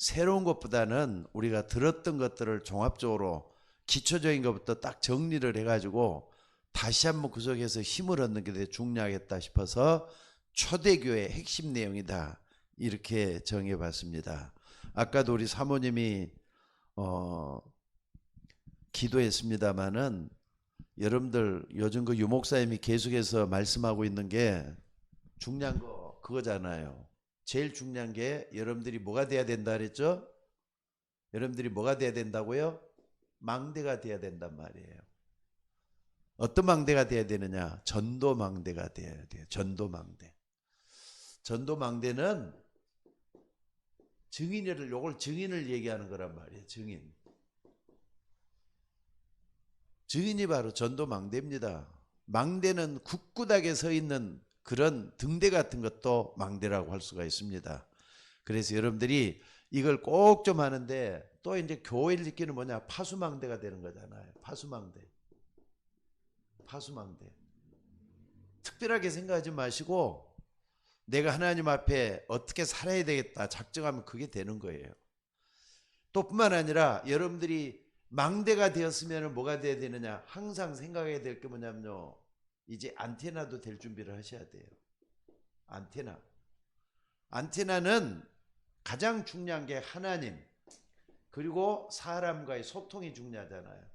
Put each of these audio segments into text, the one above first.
새로운 것보다는 우리가 들었던 것들을 종합적으로 기초적인 것부터 딱 정리를 해가지고 다시 한번 그 속에서 힘을 얻는 게 중요하겠다 싶어서 초대교회의 핵심 내용이다 이렇게 정해봤습니다. 아까도 우리 사모님이 기도했습니다마는 여러분들 요즘 그 유목사님이 계속해서 말씀하고 있는 게 중요한 거 그거잖아요. 제일 중요한 게 여러분들이 뭐가 돼야 된다 그랬죠? 여러분들이 뭐가 돼야 된다고요? 망대가 돼야 된단 말이에요. 어떤 망대가 돼야 되느냐? 전도망대가 돼야 돼요. 전도망대. 전도망대는 요걸 증인을 얘기하는 거란 말이에요. 증인. 증인이 바로 전도망대입니다. 망대는 굳굳하게 서 있는 그런 등대 같은 것도 망대라고 할 수가 있습니다. 그래서 여러분들이 이걸 꼭 좀 하는데 또 이제 교회를 지키는 뭐냐? 파수망대가 되는 거잖아요. 파수망대. 파수망대. 특별하게 생각하지 마시고 내가 하나님 앞에 어떻게 살아야 되겠다 작정하면 그게 되는 거예요. 또 뿐만 아니라 여러분들이 망대가 되었으면 뭐가 돼야 되느냐? 항상 생각해야 될 게 뭐냐면요. 이제 안테나도 될 준비를 하셔야 돼요. 안테나. 안테나는 가장 중요한 게 하나님 그리고 사람과의 소통이 중요하잖아요.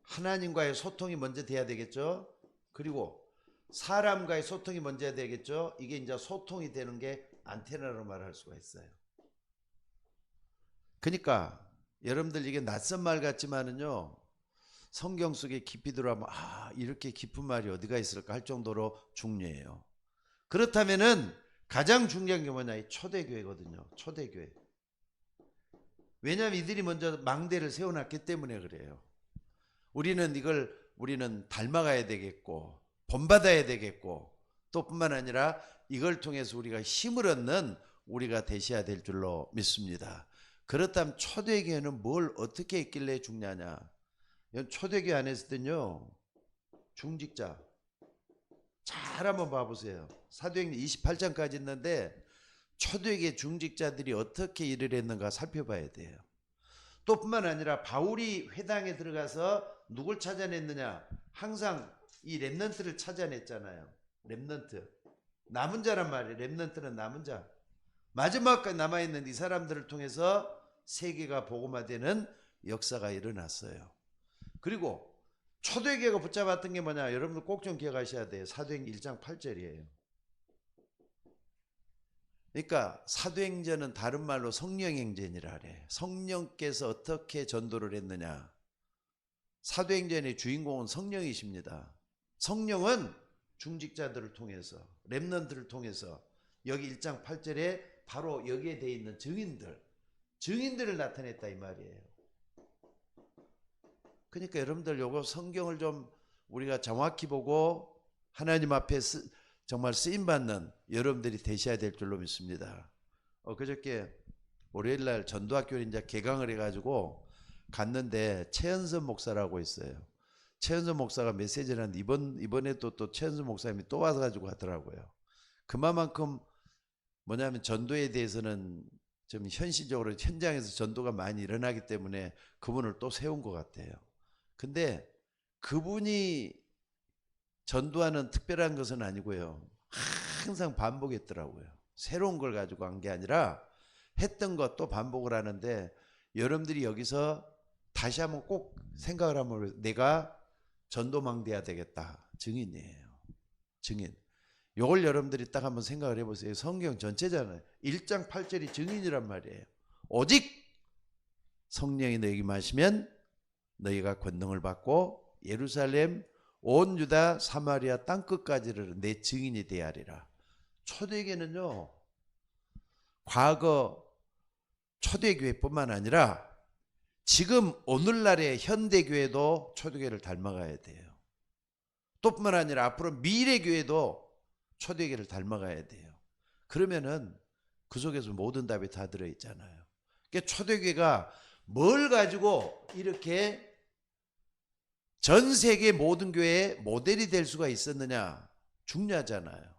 하나님과의 소통이 먼저 돼야 되겠죠. 그리고 사람과의 소통이 먼저 해야 되겠죠. 이게 이제 소통이 되는 게 안테나로 말할 수가 있어요. 그러니까 여러분들 이게 낯선 말 같지만은요. 성경 속에 깊이 들어가면 이렇게 깊은 말이 어디가 있을까 할 정도로 중요해요. 그렇다면은 가장 중요한 게 뭐냐? 이 초대교회거든요. 초대교회. 왜냐하면 이들이 먼저 망대를 세워놨기 때문에 그래요. 우리는 닮아가야 되겠고 본받아야 되겠고 또 뿐만 아니라 이걸 통해서 우리가 힘을 얻는 우리가 되셔야 될 줄로 믿습니다. 그렇다면 초대교회는 뭘 어떻게 했길래 중요하냐? 초대교회 안에서는요 중직자 잘 한번 봐보세요. 사도행전 28장까지 있는데 초대교회 중직자들이 어떻게 일을 했는가 살펴봐야 돼요. 또 뿐만 아니라 바울이 회당에 들어가서 누굴 찾아냈느냐? 항상 이 렘넌트를 찾아냈잖아요. 렘넌트. 남은 자란 말이에요. 렘넌트는 남은 자. 마지막까지 남아있는 이 사람들을 통해서 세계가 복음화되는 역사가 일어났어요. 그리고 초대교회가 붙잡았던 게 뭐냐? 여러분들 꼭 좀 기억하셔야 돼요. 사도행전 1장 8절이에요. 그러니까 사도행전은 다른 말로 성령행전이라 그래. 성령께서 어떻게 전도를 했느냐. 사도행전의 주인공은 성령이십니다. 성령은 중직자들을 통해서 렘넌트를 통해서 여기 1장 8절에 바로 여기에 되어 있는 증인들을 나타냈다 이 말이에요. 그러니까 여러분들 요거 성경을 좀 우리가 정확히 보고 하나님 앞에 정말 쓰임받는 여러분들이 되셔야 될 줄로 믿습니다. 그저께 월요일날 전도학교를 이제 개강을 해가지고 갔는데 최현선 목사라고 있어요. 최현선 목사가 메시지를 하는데 이번에 또 최현선 목사님이 또 와서 가지고 하더라고요. 그만큼 뭐냐면 전도에 대해서는 좀 현실적으로 현장에서 전도가 많이 일어나기 때문에 그분을 또 세운 것 같아요. 근데 그분이 전도하는 특별한 것은 아니고요. 항상 반복했더라고요. 새로운 걸 가지고 한 게 아니라 했던 것도 반복을 하는데 여러분들이 여기서 다시 한번 꼭 생각을 하면 내가 전도망대해야 되겠다. 증인이에요. 증인. 요걸 여러분들이 딱 한번 생각을 해보세요. 성경 전체잖아요. 1장 8절이 증인이란 말이에요. 오직 성령이 너에게 마시면 너희가 권능을 받고 예루살렘 온 유다 사마리아 땅끝까지를 내 증인이 되어야 하리라. 초대교회는요. 과거 초대교회뿐만 아니라 지금 오늘날의 현대교회도 초대교회를 닮아가야 돼요. 또 뿐만 아니라 앞으로 미래교회도 초대교회를 닮아가야 돼요. 그러면은 그 속에서 모든 답이 다 들어있잖아요. 그러니까 초대교회가 뭘 가지고 이렇게 전 세계 모든 교회의 모델이 될 수가 있었느냐? 중요하잖아요.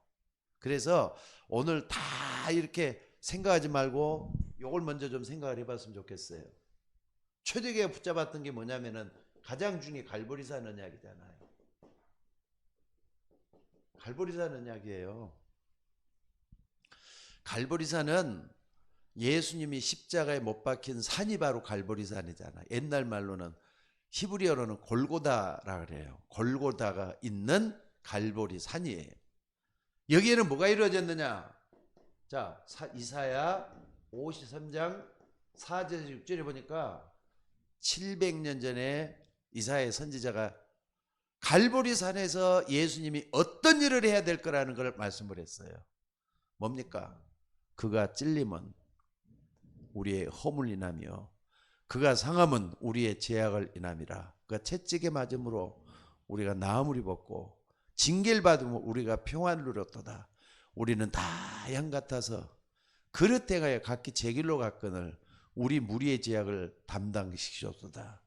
그래서 오늘 다 이렇게 생각하지 말고 요걸 먼저 좀 생각을 해봤으면 좋겠어요. 초대교회가 붙잡았던 게 뭐냐면은 가장 중요한 갈보리산 언약이잖아요. 갈보리산 언약이에요. 갈보리산은 예수님이 십자가에 못 박힌 산이 바로 갈보리산이잖아. 옛날 말로는 히브리어로는 골고다라 그래요. 골고다가 있는 갈보리 산이에요. 여기에는 뭐가 이루어졌느냐? 자, 이사야 53장 4절 6절에 보니까 700년 전에 이사야 선지자가 갈보리 산에서 예수님이 어떤 일을 해야 될 거라는 걸 말씀을 했어요. 뭡니까? 그가 찔림은 우리의 허물 인하며 그가 상함은 우리의 죄악을 인함이라. 그가 채찍에 맞음으로 우리가 나음을 입었고 징계를 받으면 우리가 평안을 누렸도다. 우리는 다 양 같아서 그릇 행하여 각기 제 길로 갔거늘 우리 무리의 죄악을 담당시키셨도다.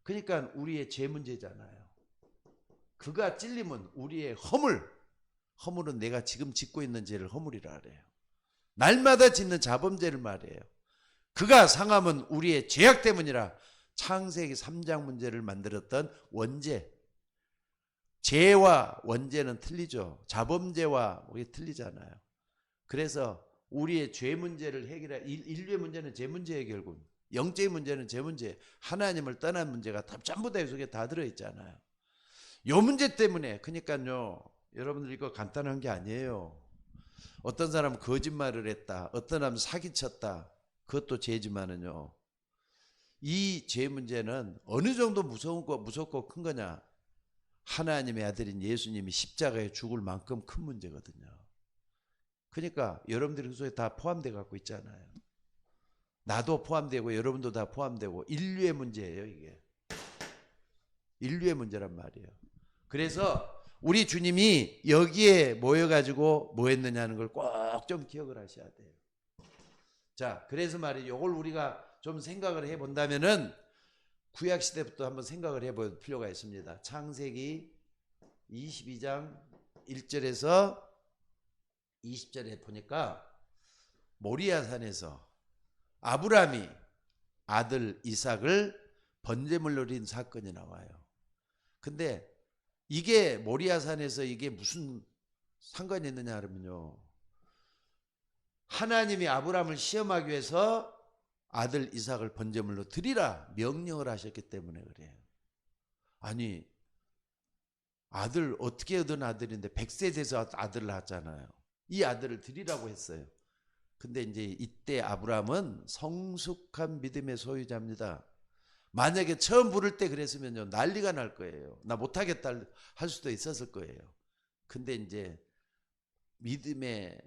그러니까 우리의 죄 문제잖아요. 그가 찔림은 우리의 허물은 내가 지금 짓고 있는 죄를 허물이라 그래요. 날마다 짓는 자범죄를 말해요. 그가 상함은 우리의 죄악 때문이라. 창세기 3장 문제를 만들었던 원죄. 죄와 원죄는 틀리죠. 자범죄와 우리 틀리잖아요. 그래서 우리의 죄 문제를 해결해. 인류의 문제는 죄 문제예요. 결국 영적인 문제는 죄 문제. 하나님을 떠난 문제가 전부 다 속에 다 들어있잖아요. 요 문제 때문에. 그러니까요, 여러분들 이거 간단한 게 아니에요. 어떤 사람은 거짓말을 했다, 어떤 사람은 사기쳤다, 그것도 죄지만은요, 이 죄 문제는 어느 정도 무섭고 큰 거냐? 하나님의 아들인 예수님이 십자가에 죽을 만큼 큰 문제거든요. 그러니까 여러분들이 그 속에 다 포함되어 갖고 있잖아요. 나도 포함되고 여러분도 다 포함되고 인류의 문제예요. 이게 인류의 문제란 말이에요. 그래서 우리 주님이 여기에 모여가지고 뭐 했느냐는 걸 꼭 좀 기억을 하셔야 돼요. 자, 그래서 말이에요. 이걸 우리가 좀 생각을 해본다면은 구약시대부터 한번 생각을 해볼 필요가 있습니다. 창세기 22장 1절에서 20절에 보니까 모리아산에서 아브라함이 아들 이삭을 번제물로 드린 사건이 나와요. 근데 이게 모리아산에서 이게 무슨 상관이 있느냐 하면요, 하나님이 아브라함을 시험하기 위해서 아들 이삭을 번제물로 드리라 명령을 하셨기 때문에 그래요. 아니, 아들 어떻게 얻은 아들인데 100세 돼서 아들을 낳았잖아요. 이 아들을 드리라고 했어요. 근데 이제 이때 아브라함은 성숙한 믿음의 소유자입니다. 만약에 처음 부를 때 그랬으면요, 난리가 날 거예요. 나 못하겠다 할 수도 있었을 거예요. 근데 이제 믿음의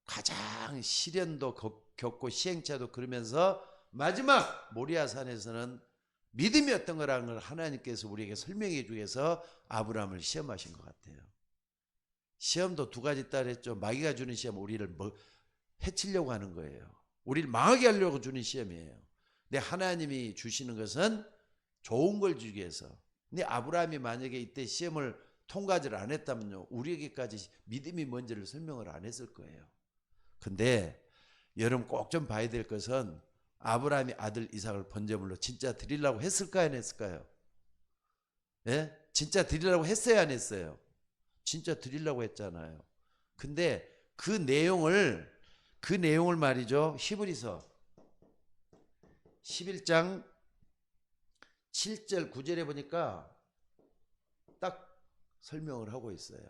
가장 시련도 겪고 시행착오도 그러면서 마지막 모리아산에서는 믿음이 어떤 거라는 걸 하나님께서 우리에게 설명해 주기 위해서 아브라함을 시험하신 것 같아요. 시험도 두 가지 있다 그랬죠. 마귀가 주는 시험, 우리를 해치려고 하는 거예요. 우리를 망하게 하려고 주는 시험이에요. 근데 하나님이 주시는 것은 좋은 걸 주기 위해서. 근데 아브라함이 만약에 이때 시험을 통과를 안 했다면요, 우리에게까지 믿음이 뭔지를 설명을 안 했을 거예요. 근데 여러분 꼭 좀 봐야 될 것은 아브라함이 아들 이삭을 번제물로 진짜 드리려고 했을까요, 안 했을까요? 예? 진짜 드리려고 했어요, 안 했어요? 진짜 드리려고 했잖아요. 근데 그 내용을 말이죠, 히브리서 11장 7절 9절에 보니까 딱 설명을 하고 있어요.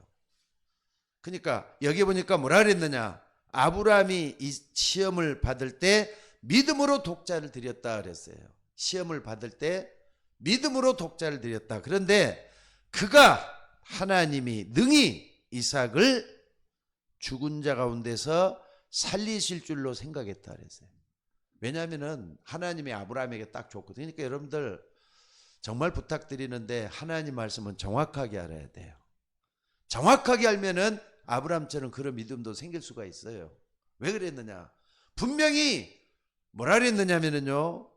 그러니까 여기 보니까 뭐라 그랬느냐? 아브라함이 이 시험을 받을 때 믿음으로 독자를 드렸다 그랬어요. 시험을 받을 때 믿음으로 독자를 드렸다. 그런데 그가 하나님이 능히 이삭을 죽은 자 가운데서 살리실 줄로 생각했다 그랬어요. 왜냐하면은 하나님이 아브라함에게 딱 줬거든요. 그러니까 여러분들 정말 부탁드리는데 하나님 말씀은 정확하게 알아야 돼요. 정확하게 알면은 아브라함처럼 그런 믿음도 생길 수가 있어요. 왜 그랬느냐? 분명히 뭐라 그랬느냐면요,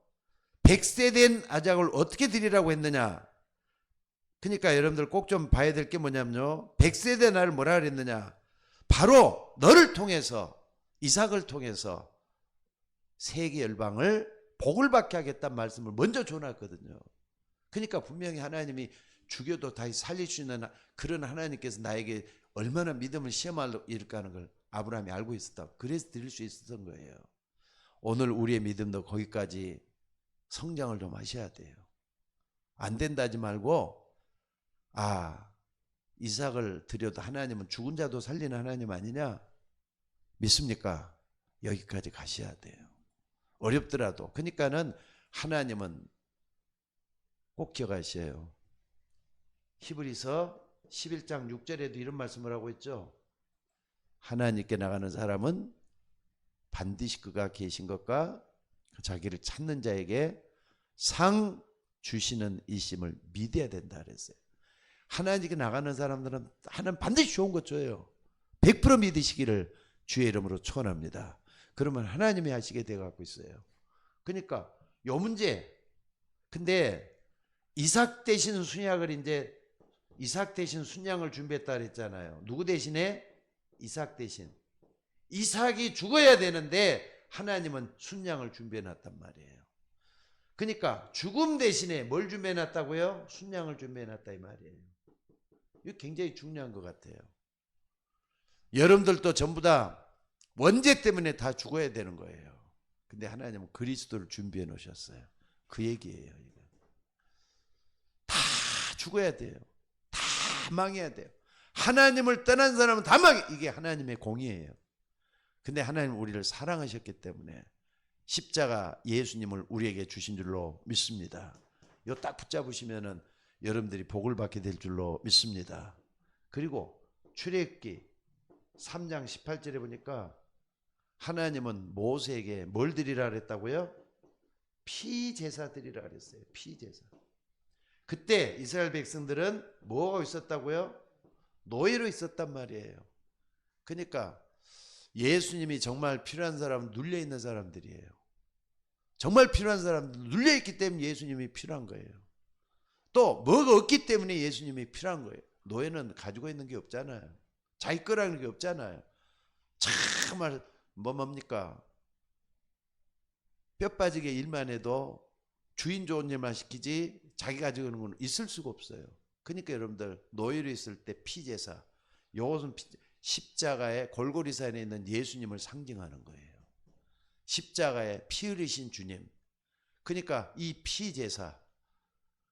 100세 된 아작을 어떻게 드리라고 했느냐? 그러니까 여러분들 꼭 좀 봐야 될 게 뭐냐면요. 100세대 나를 뭐라 그랬느냐. 바로 너를 통해서, 이삭을 통해서 세계 열방을 복을 받게 하겠다는 말씀을 먼저 줘놨거든요. 그러니까 분명히 하나님이 죽여도 다시 살릴 수 있는 그런 하나님께서 나에게 얼마나 믿음을 시험할 일까 하는 걸 아브라함이 알고 있었다. 그래서 드릴 수 있었던 거예요. 오늘 우리의 믿음도 거기까지 성장을 좀 하셔야 돼요. 안 된다 하지 말고, 이삭을 드려도 하나님은 죽은 자도 살리는 하나님 아니냐? 믿습니까? 여기까지 가셔야 돼요. 어렵더라도. 그러니까는 하나님은 꼭 기억하셔요. 히브리서 11장 6절에도 이런 말씀을 하고 있죠. 하나님께 나가는 사람은 반드시 그가 계신 것과 자기를 찾는 자에게 상 주시는 이심을 믿어야 된다 그랬어요. 하나님께 나가는 사람들은 하나님 반드시 좋은 것 줘요. 100% 믿으시기를 주의 이름으로 축원합니다. 그러면 하나님이 하시게 돼 갖고 있어요. 그러니까 요 문제. 근데 이삭 대신 순약을 이삭 대신 순양을 준비했다 그랬잖아요. 누구 대신에? 이삭 대신. 이삭이 죽어야 되는데 하나님은 순양을 준비해 놨단 말이에요. 그러니까 죽음 대신에 뭘 준비해 놨다고요? 순양을 준비해 놨다 이 말이에요. 이거 굉장히 중요한 것 같아요. 여러분들도 전부 다 원죄 때문에 다 죽어야 되는 거예요. 근데 하나님은 그리스도를 준비해 놓으셨어요. 그 얘기예요. 이거. 다 죽어야 돼요. 다 망해야 돼요. 하나님을 떠난 사람은 다 망해. 이게 하나님의 공의예요. 근데 하나님은 우리를 사랑하셨기 때문에 십자가 예수님을 우리에게 주신 줄로 믿습니다. 이거 딱 붙잡으시면은 여러분들이 복을 받게 될 줄로 믿습니다. 그리고 출애굽기 3장 18절에 보니까 하나님은 모세에게 뭘 드리라 그랬다고요? 피제사 드리라 그랬어요. 피제사. 그때 이스라엘 백성들은 뭐가 있었다고요? 노예로 있었단 말이에요. 그러니까 예수님이 정말 필요한 사람은 눌려있는 사람들이에요. 정말 필요한 사람들 눌려있기 때문에 예수님이 필요한 거예요. 또 뭐가 없기 때문에 예수님이 필요한 거예요. 노예는 가지고 있는 게 없잖아요. 자기 거라는 게 없잖아요. 정말 뭡니까? 뼈 빠지게 일만 해도 주인 좋은 일만 시키지 자기 가지고 있는 건 있을 수가 없어요. 그러니까 여러분들 노예로 있을 때 피제사, 이것은 십자가의 골고리산에 있는 예수님을 상징하는 거예요. 십자가에 피 흘리신 주님. 그러니까 이 피제사,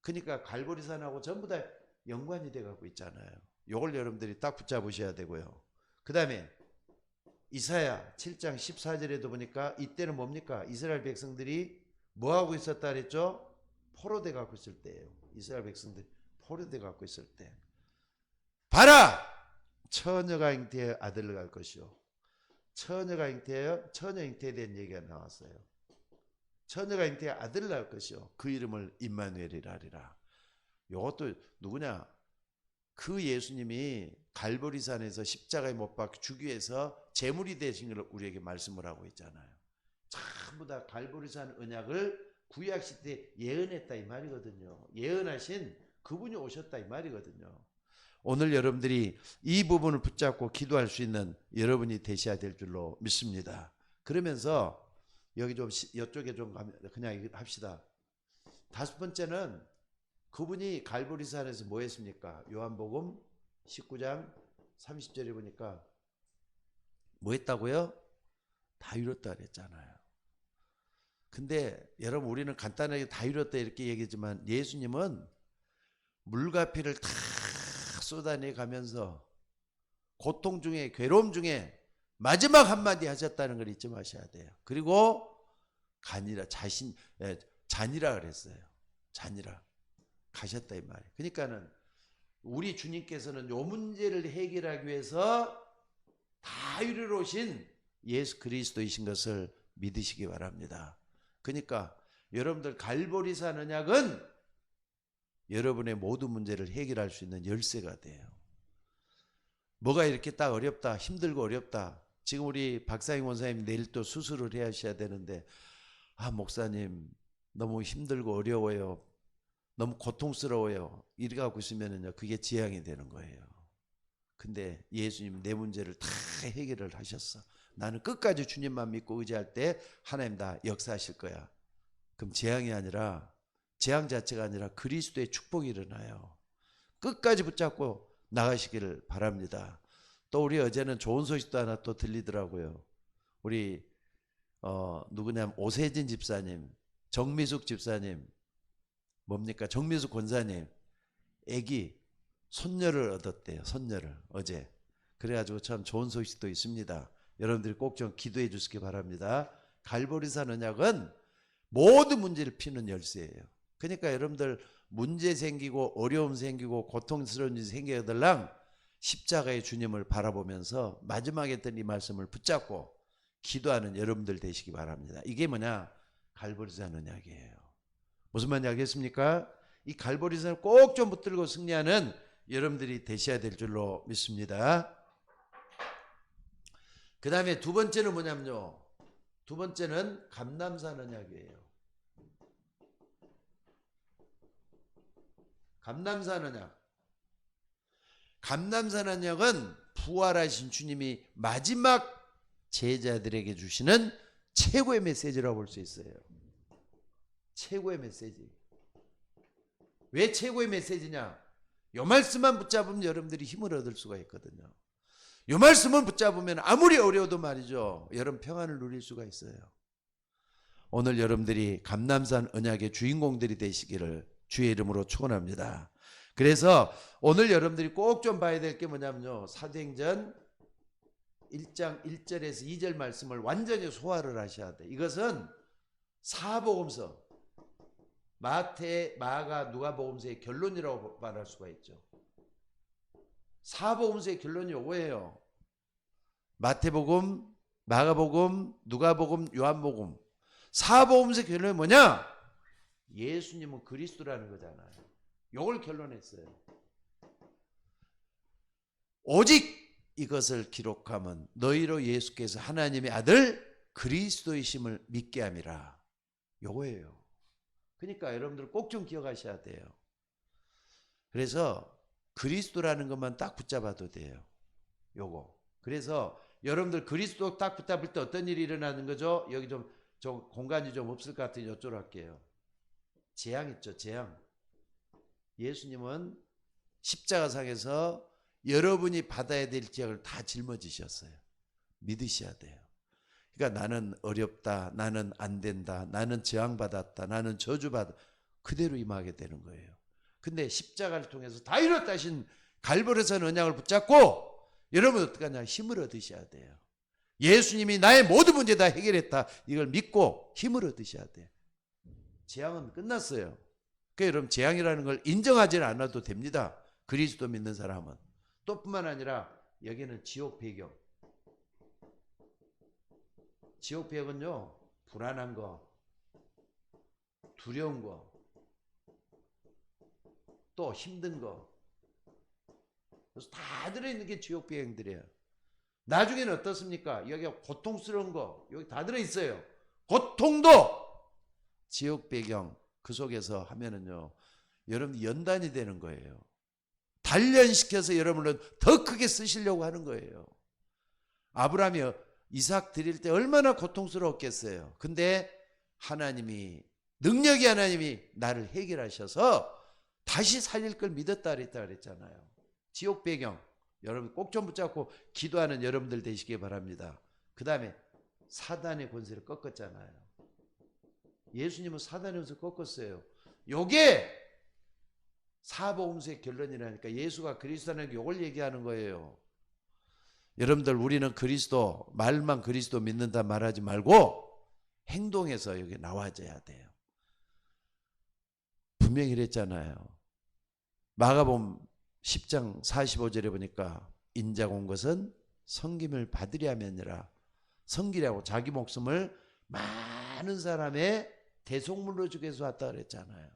그러니까 갈보리산하고 전부 다 연관이 돼 갖고 있잖아요. 이걸 여러분들이 딱 붙잡으셔야 되고요. 그 다음에 이사야 7장 14절에도 보니까 이때는 뭡니까? 이스라엘 백성들이 뭐하고 있었다 그랬죠? 포로돼 갖고 있을 때예요. 이스라엘 백성들이 포로돼 갖고 있을 때. 봐라! 처녀가 잉태의 아들을 갈 것이요. 처녀가 잉태하여 처녀 잉태에 대한 얘기가 나왔어요. 처녀가 잉태의 아들을 낳을 것이요. 그 이름을 임마누엘이라 하리라. 이것도 누구냐? 그 예수님이 갈보리산에서 십자가에 못 박혀 죽기 위해서 제물이 되신 걸 우리에게 말씀을 하고 있잖아요. 전부 다 갈보리산 언약을 구약 시대에 예언했다 이 말이거든요. 예언하신 그분이 오셨다 이 말이거든요. 오늘 여러분들이 이 부분을 붙잡고 기도할 수 있는 여러분이 되셔야 될 줄로 믿습니다. 그러면서 여기 좀 이쪽에 좀 그냥 합시다. 다섯 번째는 그분이 갈보리산에서 뭐 했습니까? 요한복음 19장 30절에 보니까 뭐 했다고요? 다 이뤘다 그랬잖아요. 근데 여러분 우리는 간단하게 다 이뤘다 이렇게 얘기하지만 예수님은 물과 피를 다 쏟아내 가면서 고통 중에 괴로움 중에 마지막 한마디 하셨다는 걸 잊지 마셔야 돼요. 그리고 잔이라 그랬어요. 잔이라 가셨다 이 말이에요. 그러니까는 우리 주님께서는 요 문제를 해결하기 위해서 다 이루러 오신 예수 그리스도이신 것을 믿으시기 바랍니다. 그러니까 여러분들 갈보리산 언약은 여러분의 모든 문제를 해결할 수 있는 열쇠가 돼요. 뭐가 이렇게 딱 어렵다, 힘들고 어렵다. 지금 우리 박상희 원사님 내일 또 수술을 해야 하셔야 되는데 목사님 너무 힘들고 어려워요. 너무 고통스러워요. 이래 갖고 있으면은요, 그게 재앙이 되는 거예요. 근데 예수님 내 문제를 다 해결을 하셨어. 나는 끝까지 주님만 믿고 의지할 때 하나님 다 역사하실 거야. 그럼 재앙이 아니라, 재앙 자체가 아니라 그리스도의 축복이 일어나요. 끝까지 붙잡고 나가시기를 바랍니다. 또 우리 어제는 좋은 소식도 하나 또 들리더라고요. 우리 누구냐면 오세진 집사님, 정미숙 집사님, 뭡니까? 정미숙 권사님 애기 손녀를 얻었대요. 손녀를 어제. 그래가지고 참 좋은 소식도 있습니다. 여러분들이 꼭 좀 기도해 주시기 바랍니다. 갈보리산 언약은 모든 문제를 피는 열쇠예요. 그러니까 여러분들 문제 생기고 어려움 생기고 고통스러운 일이 생기더랑 십자가의 주님을 바라보면서 마지막에 했던 이 말씀을 붙잡고 기도하는 여러분들 되시기 바랍니다. 이게 뭐냐? 갈보리산 언약이에요. 무슨 말인지 알겠습니까? 이 갈보리산을 꼭 좀 붙들고 승리하는 여러분들이 되셔야 될 줄로 믿습니다. 그 다음에 두 번째는 뭐냐면요, 두 번째는 감남산 언약이에요. 감남산 언약. 감남산 언약은 부활하신 주님이 마지막 제자들에게 주시는 최고의 메시지라고 볼 수 있어요. 최고의 메시지. 왜 최고의 메시지냐? 이 말씀만 붙잡으면 여러분들이 힘을 얻을 수가 있거든요. 이 말씀을 붙잡으면 아무리 어려워도 말이죠, 여러분 평안을 누릴 수가 있어요. 오늘 여러분들이 감남산 언약의 주인공들이 되시기를 주의 이름으로 축원합니다. 그래서 오늘 여러분들이 꼭 좀 봐야 될 게 뭐냐면요, 사도행전 1장 1절에서 2절 말씀을 완전히 소화를 하셔야 돼. 이것은 사복음서, 마태, 마가, 누가복음서의 결론이라고 말할 수가 있죠. 사복음서의 결론이 요거예요. 마태복음, 마가복음, 누가복음, 요한복음. 사복음서의 결론이 뭐냐? 예수님은 그리스도라는 거잖아요. 요걸 결론했어요. 오직 이것을 기록하면 너희로 예수께서 하나님의 아들 그리스도이심을 믿게 함이라. 요거예요. 그러니까 여러분들 꼭 좀 기억하셔야 돼요. 그래서 그리스도라는 것만 딱 붙잡아도 돼요. 요거. 그래서 여러분들 그리스도 딱 붙잡을 때 어떤 일이 일어나는 거죠? 여기 좀 공간이 좀 없을 것 같으니 이쪽으로 할게요. 재앙 있죠, 재앙. 예수님은 십자가상에서 여러분이 받아야 될 재앙을 다 짊어지셨어요. 믿으셔야 돼요. 그러니까 나는 어렵다, 나는 안 된다, 나는 재앙받았다, 나는 저주받았다, 그대로 임하게 되는 거예요. 근데 십자가를 통해서 다 이뤘다 하신 갈보리산 언약을 붙잡고 여러분 어떻게 하냐? 힘을 얻으셔야 돼요. 예수님이 나의 모든 문제 다 해결했다, 이걸 믿고 힘을 얻으셔야 돼요. 재앙은 끝났어요. 그러니까 여러분 재앙이라는 걸 인정하지 않아도 됩니다. 그리스도 믿는 사람은. 또 뿐만 아니라 여기는 지옥 배경. 지옥 배경은요, 불안한 거, 두려운 거, 또 힘든 거, 그래서 다 들어있는 게 지옥 배경들이에요. 나중에는 어떻습니까? 여기가 고통스러운 거, 여기 다 들어있어요. 고통도 지옥 배경, 그 속에서 하면은요, 여러분 연단이 되는 거예요. 단련시켜서 여러분을 더 크게 쓰시려고 하는 거예요. 아브라함이 이삭 드릴 때 얼마나 고통스러웠겠어요. 근데 하나님이, 능력이 하나님이 나를 해결하셔서 다시 살릴 걸 믿었다 그랬잖아요. 지옥 배경, 여러분 꼭 좀 붙잡고 기도하는 여러분들 되시기 바랍니다. 그 다음에 사단의 권세를 꺾었잖아요. 예수님은 사단의 권세를 꺾었어요. 요게 사복음서의 결론이라니까. 예수가 그리스도라는 게 요걸 얘기하는 거예요. 여러분들 우리는 그리스도, 말만 그리스도 믿는다 말하지 말고 행동에서 여기 나와줘야 돼요. 분명히 이랬잖아요. 마가복음 10장 45절에 보니까 인자가 온 것은 섬김을 받으려 함이니라. 섬기려고 자기 목숨을 많은 사람의 대속물로 주기 위해서 왔다 그랬잖아요.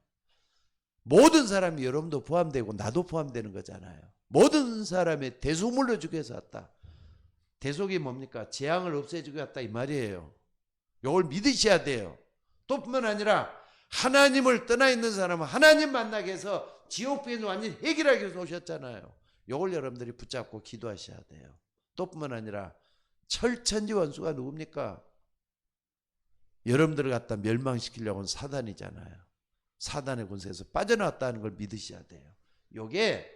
모든 사람이 여러분도 포함되고 나도 포함되는 거잖아요. 모든 사람의 대속물로 주기 위해서 왔다. 대속이 뭡니까? 재앙을 없애주기 왔다 이 말이에요. 이걸 믿으셔야 돼요. 또 뿐만 아니라 하나님을 떠나 있는 사람은 하나님 만나게 해서 지옥 비는 완전히 해결하기 위해서 오셨잖아요. 이걸 여러분들이 붙잡고 기도하셔야 돼요. 또 뿐만 아니라 철천지 원수가 누굽니까? 여러분들을 갖다 멸망시키려고는 사단이잖아요. 사단의 권세에서 빠져나왔다는 걸 믿으셔야 돼요. 요게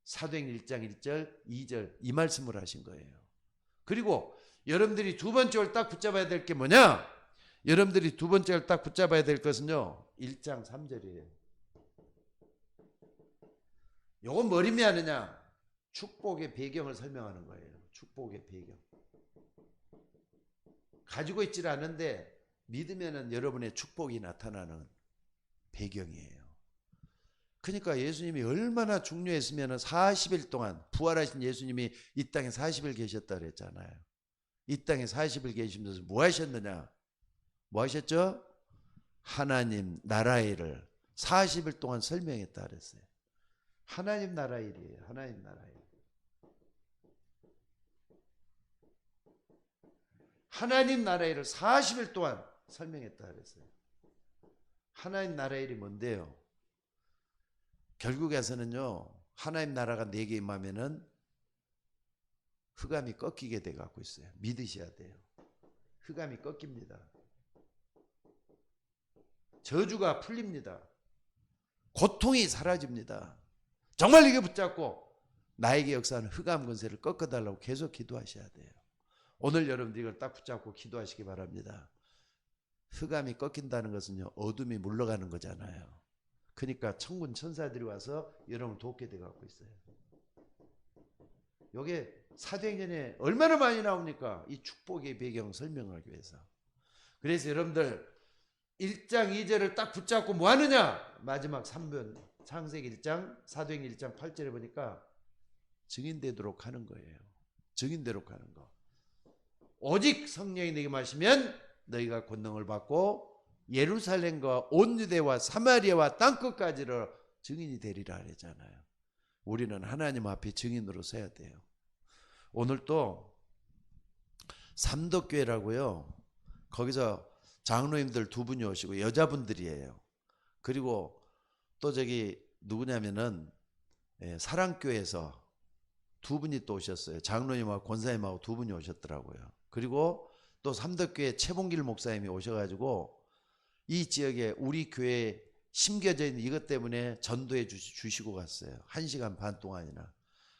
사도행전 1장 1절 2절 이 말씀을 하신 거예요. 그리고 여러분들이 두 번째를 딱 붙잡아야 될 게 뭐냐? 여러분들이 두 번째를 딱 붙잡아야 될 것은요, 1장 3절이에요. 요건 뭘 의미하느냐? 축복의 배경을 설명하는 거예요. 축복의 배경. 가지고 있질 않은데 믿으면은 여러분의 축복이 나타나는 배경이에요. 그러니까 예수님이 얼마나 중요했으면 40일 동안 부활하신 예수님이 이 땅에 40일 계셨다 그랬잖아요. 이 땅에 40일 계시면서 뭐 하셨느냐? 뭐 하셨죠? 하나님 나라의 일을 40일 동안 설명했다 그랬어요. 하나님 나라의 일이에요. 하나님 나라의 일. 하나님 나라의 일을 40일 동안 설명했다 그랬어요. 하나님 나라의 일이 뭔데요? 결국에서는요, 하나님 나라가 내게 임하면은 흑암이 꺾이게 돼 갖고 있어요. 믿으셔야 돼요. 흑암이 꺾입니다. 저주가 풀립니다. 고통이 사라집니다. 정말 이게 붙잡고 나에게 역사하는 흑암 권세를 꺾어달라고 계속 기도하셔야 돼요. 오늘 여러분들이 이걸 딱 붙잡고 기도하시기 바랍니다. 흑암이 꺾인다는 것은요, 어둠이 물러가는 거잖아요. 그러니까 천군 천사들이 와서 여러분을 돕게 돼 갖고 있어요. 이게 사도행전에 얼마나 많이 나옵니까? 이 축복의 배경 설명하기 위해서. 그래서 여러분들 1장 2절을 딱 붙잡고 뭐 하느냐? 마지막 3번 창세기 1장 사도행전 1장 8절에 보니까 증인되도록 하는 거예요. 증인되도록 하는 거. 오직 성령이 내게 마시면 너희가 권능을 받고 예루살렘과 온 유대와 사마리아와 땅끝까지를 증인이 되리라 그랬잖아요. 우리는 하나님 앞에 증인으로 서야 돼요. 오늘 또 삼덕교회라고요. 거기서 장로님들 두 분이 오시고 여자분들이에요. 그리고 또 저기 누구냐면은 사랑교회에서 두 분이 또 오셨어요. 장로님하고 권사님하고 두 분이 오셨더라고요. 그리고 또 삼덕교회 최봉길 목사님이 오셔가지고 이 지역에 우리 교회에 심겨져 있는 이것 때문에 전도해 주시고 갔어요. 1시간 반 동안이나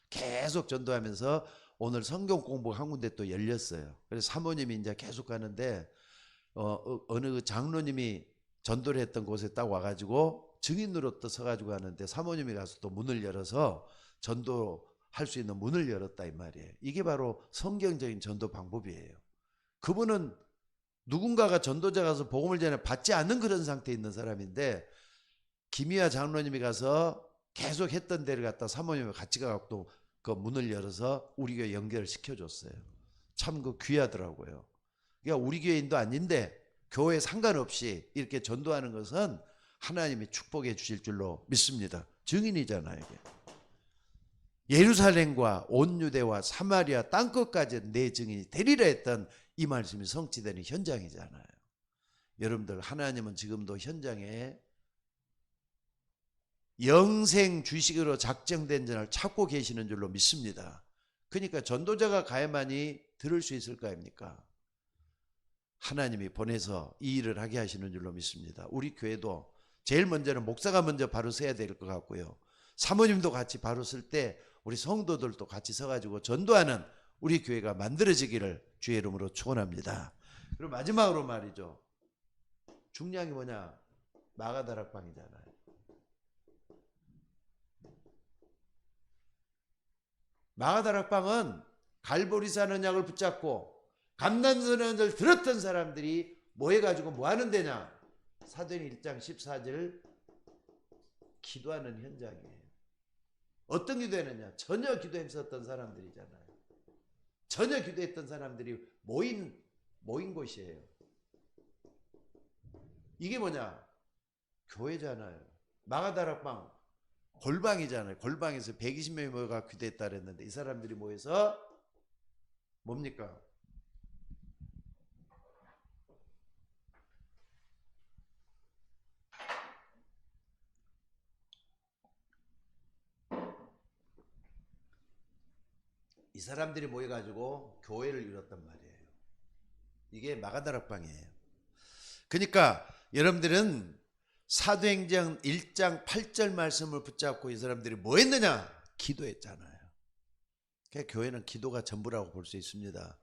계속 전도하면서 오늘 성경 공부가 한 군데 또 열렸어요. 그래서 사모님이 이제 계속 가는데 어느 그 장로님이 전도를 했던 곳에 딱 와가지고 증인으로 또 서가지고 가는데 사모님이 가서 또 문을 열어서 전도할 수 있는 문을 열었다 이 말이에요. 이게 바로 성경적인 전도 방법이에요. 그분은 누군가가 전도자 가서 복음을 전해 받지 않는 그런 상태에 있는 사람인데 김희아 장로님이 가서 계속 했던 데를 갖다 사모님이 같이 가고 또 그 문을 열어서 우리 교회 연결을 시켜줬어요. 참 그 귀하더라고요. 그러니까 우리 교회인도 아닌데 교회 상관없이 이렇게 전도하는 것은 하나님이 축복해 주실 줄로 믿습니다. 증인이잖아요. 이게. 예루살렘과 온 유대와 사마리아 땅끝까지 내 증인이 되리라 했던 이 말씀이 성취되는 현장이잖아요. 여러분들 하나님은 지금도 현장에 영생 주식으로 작정된 자를 찾고 계시는 줄로 믿습니다. 그러니까 전도자가 가야만이 들을 수 있을 거 아닙니까? 하나님이 보내서 이 일을 하게 하시는 줄로 믿습니다. 우리 교회도 제일 먼저는 목사가 먼저 바로 서야 될 것 같고요. 사모님도 같이 바로 쓸 때 우리 성도들도 같이 서가지고 전도하는 우리 교회가 만들어지기를 주의 이름으로 축원합니다. 그리고 마지막으로 말이죠. 중요한 게 뭐냐? 마가다락방이잖아요. 마가다락방은 갈보리산 언약을 붙잡고 감난선 언약을 들었던 사람들이 뭐 해가지고 뭐 하는 데냐? 사도행전 1장 14절 기도하는 현장이에요. 어떤 기도했느냐? 전혀 기도 힘썼던 사람들이잖아요. 전혀 기도했던 사람들이 모인 곳이에요. 이게 뭐냐? 교회잖아요. 마가다락방 골방이잖아요. 골방에서 120명이 모여가 기도했다 그랬는데 이 사람들이 모여서 뭡니까? 이 사람들이 모여가지고 교회를 이뤘단 말이에요. 이게 마가다락방이에요. 그러니까 여러분들은 사도행전 1장 8절 말씀을 붙잡고 이 사람들이 뭐 했느냐? 기도했잖아요. 그러니까 교회는 기도가 전부라고 볼 수 있습니다.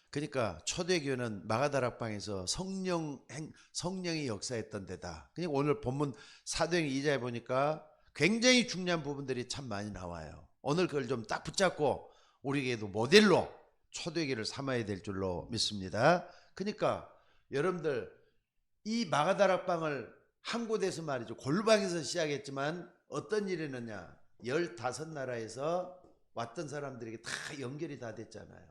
그러니까 초대교회는 마가다락방에서 성령이 역사했던 데다. 그러니까 오늘 본문 사도행전 2장에 보니까 굉장히 중요한 부분들이 참 많이 나와요. 오늘 그걸 좀 딱 붙잡고 우리에게도 모델로 초대교회를 삼아야 될 줄로 믿습니다. 그러니까 여러분들 이 마가다락방을 한 곳에서 말이죠. 골방에서 시작했지만 어떤 일이 있느냐. 15나라에서 왔던 사람들에게 다 연결이 다 됐잖아요.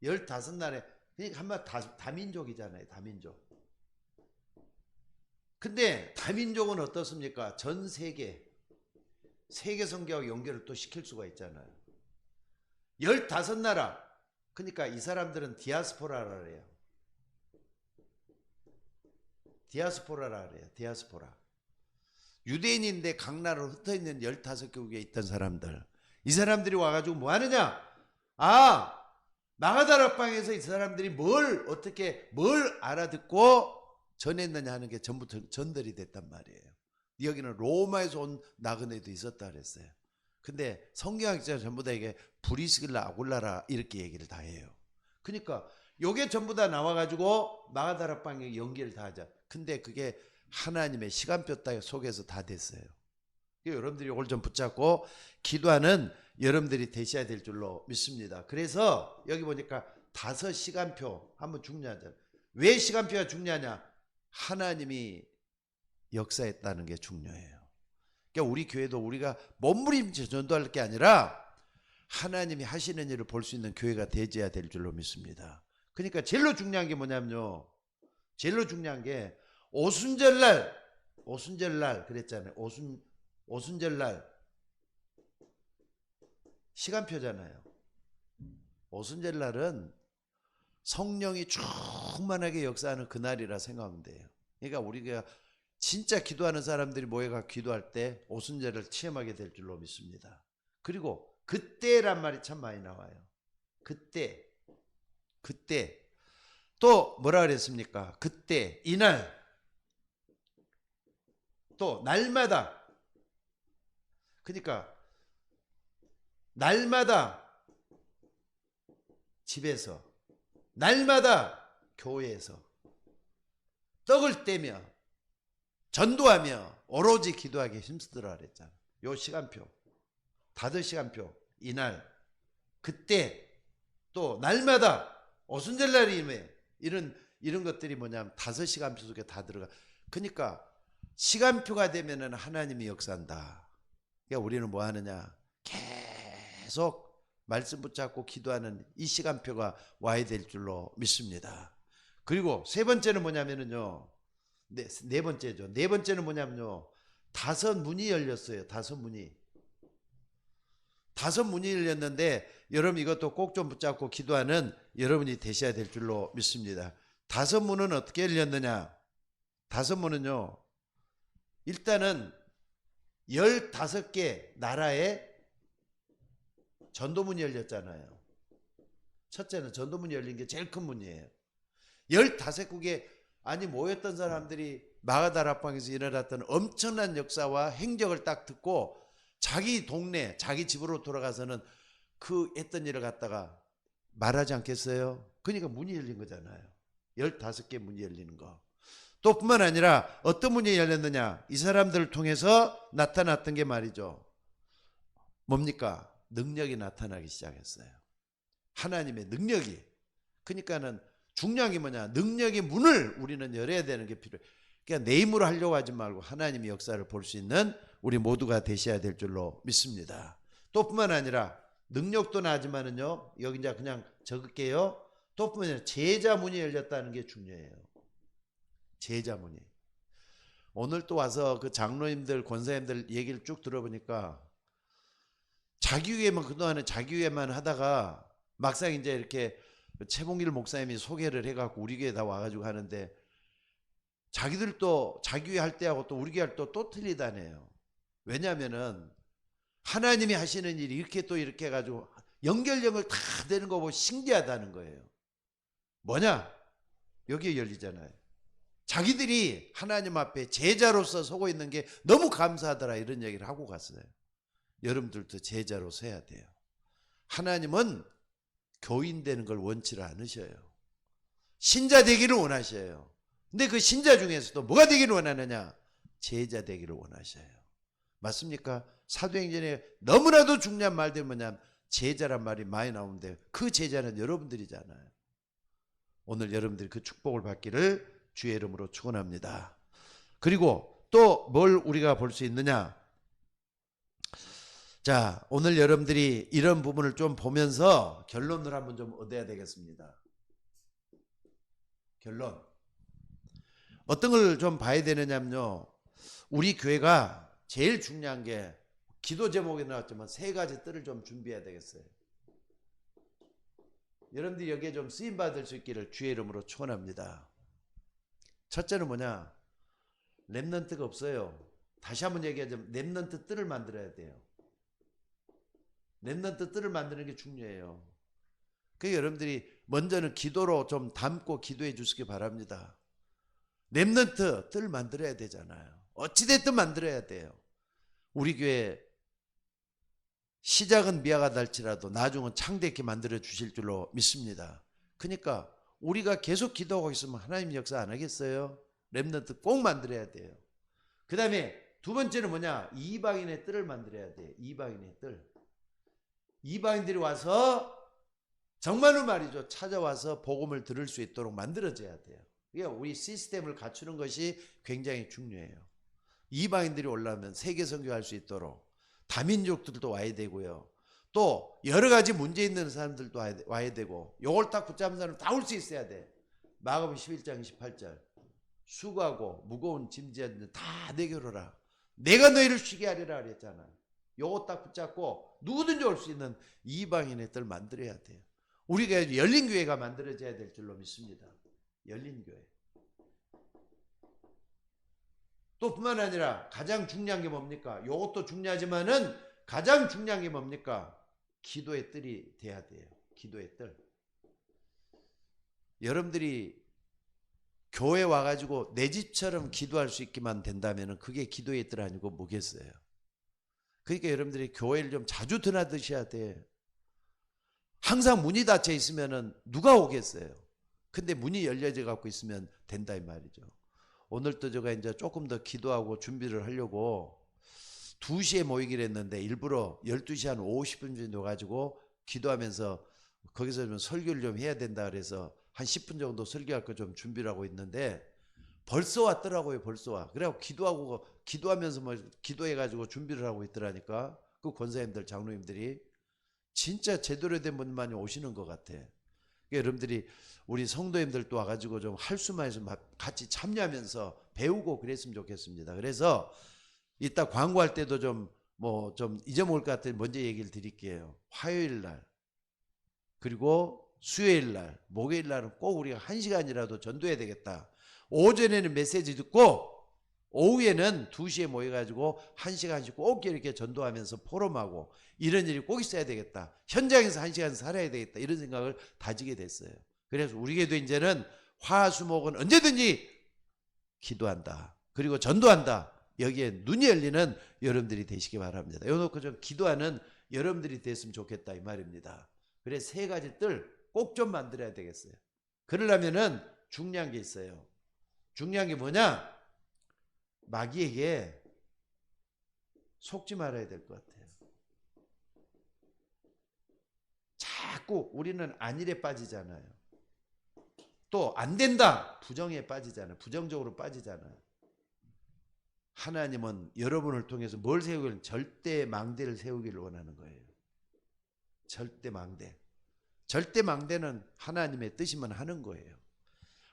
15나라에 그러니까 한마디 다민족이잖아요. 다민족. 근데 다민족은 어떻습니까? 전 세계 성교하고 연결을 또 시킬 수가 있잖아요. 15나라. 그러니까 이 사람들은 디아스포라라 그래요. 디아스포라라 그래요. 디아스포라. 유대인인데 각 나라로 흩어있는 15개국에 있던 사람들. 이 사람들이 와가지고 뭐 하느냐? 마가다락방에서 이 사람들이 뭘 알아듣고 전했느냐 하는 게 전부 전달이 됐단 말이에요. 여기는 로마에서 온 나그네도 있었다 그랬어요. 근데 성경학자는 전부 다 이게 브리스길라 아굴라라 이렇게 얘기를 다 해요. 그러니까 요게 전부 다 나와가지고 마가다락방에 연기를 다 하자. 근데 그게 하나님의 시간표 따위 속에서 다 됐어요. 여러분들이 이걸 좀 붙잡고 기도하는 여러분들이 되셔야 될 줄로 믿습니다. 그래서 여기 보니까 5시간표 한번 중요하잖아요. 왜 시간표가 중요하냐? 하나님이 역사했다는 게 중요해요. 그러니까 우리 교회도 우리가 몸부림쳐 전도할 게 아니라 하나님이 하시는 일을 볼 수 있는 교회가 되어야 될 줄로 믿습니다. 그러니까 제일로 중요한 게 뭐냐면요. 제일로 중요한 게 오순절날 그랬잖아요. 오순절날 시간표잖아요. 오순절날은 성령이 충만하게 역사하는 그날이라 생각하면 돼요. 그러니까 우리가 진짜 기도하는 사람들이 모여가 기도할 때 오순절을 체험하게 될 줄로 믿습니다. 그리고 그때란 말이 참 많이 나와요. 그때 또 뭐라 그랬습니까? 그때, 이날, 또 날마다. 그러니까 날마다 집에서, 날마다 교회에서 떡을 떼며 전도하며 오로지 기도하기 힘쓰더라 그랬잖아. 요 시간표, 5시간표, 이날, 그때, 또 날마다, 오순절날이면 이런 것들이 뭐냐면 5시간표 속에 다 들어가. 그러니까 시간표가 되면은 하나님이 역사한다. 그러니까 우리는 뭐 하느냐? 계속 말씀 붙잡고 기도하는 이 시간표가 와야 될 줄로 믿습니다. 그리고 세 번째는 뭐냐면은요. 네 번째죠. 네 번째는 뭐냐면요. 5문이 열렸어요. 5문이. 5문이 열렸는데 여러분 이것도 꼭 좀 붙잡고 기도하는 여러분이 되셔야 될 줄로 믿습니다. 5문은 어떻게 열렸느냐? 5문은요. 일단은 15개 나라에 전도문이 열렸잖아요. 첫째는 전도문이 열린 게 제일 큰 문이에요. 15국에 모였던 사람들이 마가다락방에서 일어났던 엄청난 역사와 행적을 딱 듣고 자기 동네, 자기 집으로 돌아가서는 그 했던 일을 갖다가 말하지 않겠어요? 그러니까 문이 열린 거잖아요. 15개 문이 열리는 거. 또 뿐만 아니라 어떤 문이 열렸느냐? 이 사람들을 통해서 나타났던 게 말이죠. 뭡니까? 능력이 나타나기 시작했어요. 하나님의 능력이. 그러니까는 중요한 게 뭐냐? 능력의 문을 우리는 열어야 되는 게 필요해요. 그러니까 내 힘으로 하려고 하지 말고 하나님의 역사를 볼 수 있는 우리 모두가 되셔야 될 줄로 믿습니다. 또 뿐만 아니라 능력도 나지만은요. 여기 이제 그냥 적을게요. 또 뿐만 아니라 제자문이 열렸다는 게 중요해요. 제자문이. 오늘 또 와서 그 장로님들, 권사님들 얘기를 쭉 들어보니까 그동안에 자기위에만 하다가 막상 이제 이렇게 최봉길 목사님이 소개를 해갖고 우리 교회 다 와가지고 하는데 자기들도 자기위에 할 때하고 또 우리 교회 할 때 또 틀리다네요. 왜냐하면은 하나님이 하시는 일이 이렇게 또 이렇게 해가지고 연결 다 되는 거 보고 신기하다는 거예요. 뭐냐? 여기에 열리잖아요. 자기들이 하나님 앞에 제자로서 서고 있는 게 너무 감사하더라 이런 얘기를 하고 갔어요. 여러분들도 제자로 서야 돼요. 하나님은 교인 되는 걸 원치를 않으셔요. 신자 되기를 원하셔요. 근데 그 신자 중에서도 뭐가 되기를 원하느냐? 제자 되기를 원하셔요. 맞습니까? 사도행전에 너무나도 중요한 말들이 뭐냐면 제자란 말이 많이 나오는데 그 제자는 여러분들이잖아요. 오늘 여러분들이 그 축복을 받기를 주의 이름으로 축원합니다. 그리고 또 뭘 우리가 볼 수 있느냐? 자, 오늘 여러분들이 이런 부분을 좀 보면서 결론을 한번 좀 얻어야 되겠습니다. 결론. 어떤 걸 좀 봐야 되느냐면요. 우리 교회가 제일 중요한 게 기도 제목에 나왔지만 3가지 뜰을 좀 준비해야 되겠어요. 여러분들이 여기에 좀 쓰임받을 수 있기를 주의 이름으로 축원합니다. 첫째는 뭐냐? 렘넌트가 없어요. 다시 한번 얘기하자면 렘넌트 뜰을 만들어야 돼요. 렘넌트 뜰을 만드는 게 중요해요. 그러니까 여러분들이 먼저는 기도로 좀 담고 기도해 주시기 바랍니다. 렘넌트 뜰 만들어야 되잖아요. 어찌됐든 만들어야 돼요. 우리 교회 시작은 미화가달지라도 나중은 창대케 만들어 주실 줄로 믿습니다. 그러니까 우리가 계속 기도하고 있으면 하나님 역사 안 하겠어요? 렘넌트 꼭 만들어야 돼요. 그 다음에 두 번째는 뭐냐? 이방인의 뜰을 만들어야 돼요. 이방인의 뜰. 이방인들이 와서 정말로 말이죠. 찾아와서 복음을 들을 수 있도록 만들어져야 돼요. 그러니까 우리 시스템을 갖추는 것이 굉장히 중요해요. 이방인들이 올라오면 세계 선교할 수 있도록 다민족들도 와야 되고요. 또 여러 가지 문제 있는 사람들도 와야 되고 요걸 딱 붙잡은 사람 다 올 수 있어야 돼. 마가복음 11장 28절 수고하고 무거운 짐지는 다 내게 오라. 내가 너희를 쉬게 하리라 그랬잖아. 요거 딱 붙잡고 누구든지 올 수 있는 이방인의 뜰 만들어야 돼요. 우리가 열린 교회가 만들어져야 될 줄로 믿습니다. 열린 교회. 또 뿐만 아니라 가장 중요한 게 뭡니까? 요것도 중요하지만은 가장 중요한 게 뭡니까? 기도의 뜰이 돼야 돼요. 기도의 뜰. 여러분들이 교회 와가지고 내 집처럼 기도할 수 있기만 된다면 그게 기도의 뜰 아니고 뭐겠어요? 그러니까 여러분들이 교회를 좀 자주 드나드셔야 돼. 항상 문이 닫혀 있으면은 누가 오겠어요? 근데 문이 열려져 갖고 있으면 된다 이 말이죠. 오늘도 제가 이제 조금 더 기도하고 준비를 하려고 2시에 모이기로 했는데 일부러 12시 한 50분 정도 가지고 기도하면서 거기서 좀 설교를 좀 해야 된다 그래서 한 10분 정도 설교할 거 좀 준비를 하고 있는데 벌써 왔더라고요. 벌써 와. 그래갖고 기도하면서 뭐 기도해가지고 준비를 하고 있더라니까. 그 권사님들 장로님들이 진짜 제대로 된 분만이 오시는 것 같아. 그러니까 여러분들이 우리 성도님들도 와가지고 좀 할 수만 있으면 같이 참여하면서 배우고 그랬으면 좋겠습니다. 그래서 이따 광고할 때도 좀 잊어먹을 것 같아서 먼저 얘기를 드릴게요. 화요일 날 그리고 수요일 날 목요일 날은 꼭 우리가 1시간이라도 전도해야 되겠다. 오전에는 메시지 듣고 오후에는 2시에 모여가지고 1시간씩 꼭 이렇게 전도하면서 포럼하고 이런 일이 꼭 있어야 되겠다. 현장에서 1시간 살아야 되겠다. 이런 생각을 다지게 됐어요. 그래서 우리에게도 이제는 화수목은 언제든지 기도한다. 그리고 전도한다. 여기에 눈이 열리는 여러분들이 되시기 바랍니다. 요놓고 좀 기도하는 여러분들이 됐으면 좋겠다 이 말입니다. 그래서 3가지 뜰 꼭 좀 만들어야 되겠어요. 그러려면은 중요한 게 있어요. 중요한 게 뭐냐? 마귀에게 속지 말아야 될 것 같아요. 자꾸 우리는 안일에 빠지잖아요. 또 안 된다 부정에 빠지잖아요. 부정적으로 빠지잖아요. 하나님은 여러분을 통해서 뭘 세우기를 절대 망대를 세우기를 원하는 거예요. 절대 망대. 절대 망대는 하나님의 뜻이면 하는 거예요.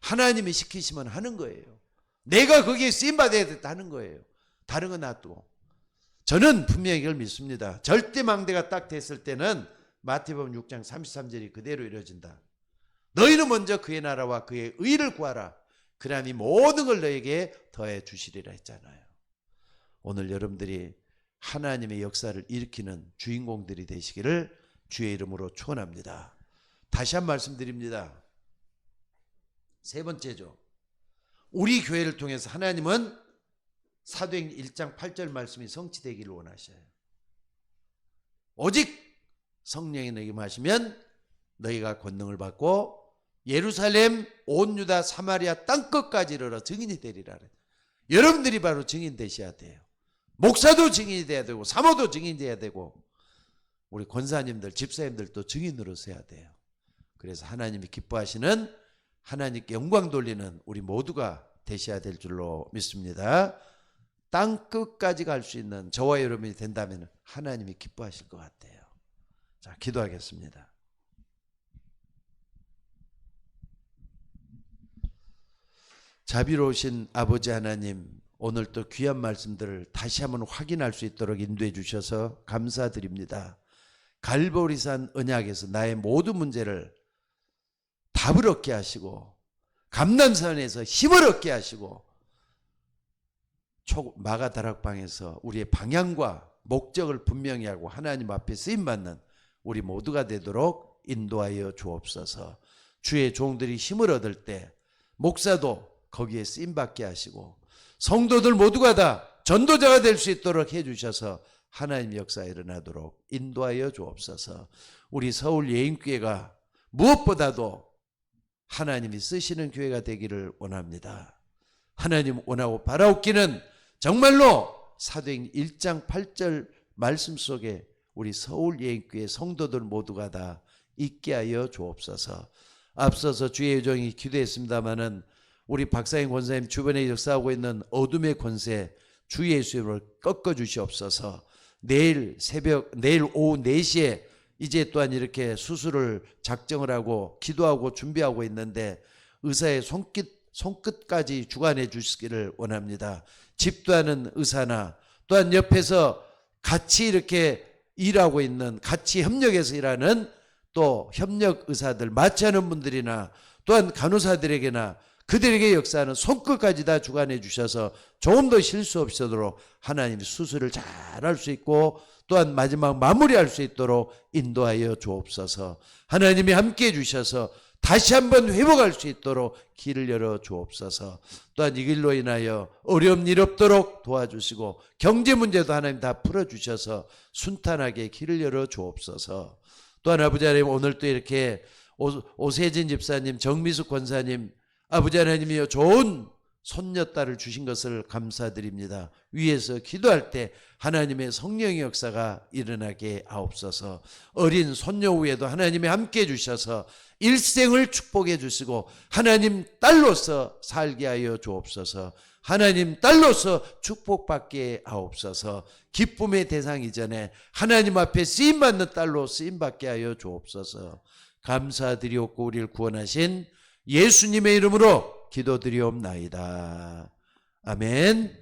하나님이 시키시면 하는 거예요. 내가 거기에 쓰임받아야 된다는 거예요. 다른 건 놔두고. 저는 분명히 이걸 믿습니다. 절대 망대가 딱 됐을 때는 마태복음 6장 33절이 그대로 이루어진다. 너희는 먼저 그의 나라와 그의 의를 구하라. 그러나 이 모든 걸 너에게 더해 주시리라 했잖아요. 오늘 여러분들이 하나님의 역사를 일으키는 주인공들이 되시기를 주의 이름으로 축원합니다. 다시 한 말씀드립니다. 세 번째죠. 우리 교회를 통해서 하나님은 사도행전 1장 8절 말씀이 성취되기를 원하셔요. 오직 성령이 너에게 임하시면 너희가 권능을 받고 예루살렘 온 유다 사마리아 땅끝까지 이르러 증인이 되리라. 여러분들이 바로 증인 되셔야 돼요. 목사도 증인이 돼야 되고 사모도 증인이 돼야 되고 우리 권사님들 집사님들도 증인으로 서야 돼요. 그래서 하나님이 기뻐하시는 하나님께 영광 돌리는 우리 모두가 되셔야 될 줄로 믿습니다. 땅끝까지 갈 수 있는 저와 여러분이 된다면 하나님이 기뻐하실 것 같아요. 자, 기도하겠습니다. 자비로우신 아버지 하나님, 오늘 또 귀한 말씀들을 다시 한번 확인할 수 있도록 인도해 주셔서 감사드립니다. 갈보리산 언약에서 나의 모든 문제를 답을 얻게 하시고 감난산에서 힘을 얻게 하시고 마가다락방에서 우리의 방향과 목적을 분명히 하고 하나님 앞에 쓰임받는 우리 모두가 되도록 인도하여 주옵소서. 주의 종들이 힘을 얻을 때 목사도 거기에 쓰임받게 하시고 성도들 모두가 다 전도자가 될 수 있도록 해주셔서 하나님 역사 일어나도록 인도하여 주옵소서. 우리 서울 예인교회가 무엇보다도 하나님이 쓰시는 교회가 되기를 원합니다. 하나님 원하고 바라옵기는 정말로 사도행전 1장 8절 말씀 속에 우리 서울 예인교회 성도들 모두가 다 있게 하여 주옵소서. 앞서서 주의 여종이 기도했습니다마는 우리 박사님 권사님 주변에 역사하고 있는 어둠의 권세 주 예수님을 꺾어 주시옵소서. 내일 오후 4시에 이제 또한 이렇게 수술을 작정을 하고 기도하고 준비하고 있는데 의사의 손끝까지 주관해 주시기를 원합니다. 집도하는 의사나 또한 옆에서 같이 이렇게 일하고 있는 같이 협력해서 일하는 또 협력 의사들 마취하는 분들이나 또한 간호사들에게나 그들에게 역사하는 손끝까지 다 주관해 주셔서 조금 더 실수 없이도록 하나님이 수술을 잘할 수 있고 또한 마지막 마무리할 수 있도록 인도하여 주옵소서. 하나님이 함께해 주셔서 다시 한번 회복할 수 있도록 길을 열어 주옵소서. 또한 이 길로 인하여 어려움 일 없도록 도와주시고 경제 문제도 하나님 다 풀어주셔서 순탄하게 길을 열어 주옵소서. 또한 아버지 하나님 오늘 또 이렇게 오세진 집사님 정미숙 권사님 아버지 하나님이여 좋은 손녀딸을 주신 것을 감사드립니다. 위에서 기도할 때 하나님의 성령의 역사가 일어나게 하옵소서. 어린 손녀 위에도 하나님이 함께해 주셔서 일생을 축복해 주시고 하나님 딸로서 살게 하여 주옵소서. 하나님 딸로서 축복받게 하옵소서. 기쁨의 대상 이전에 하나님 앞에 쓰임받는 딸로 쓰임받게 하여 주옵소서. 감사드리옵고 우리를 구원하신 예수님의 이름으로 기도드리옵나이다. 아멘.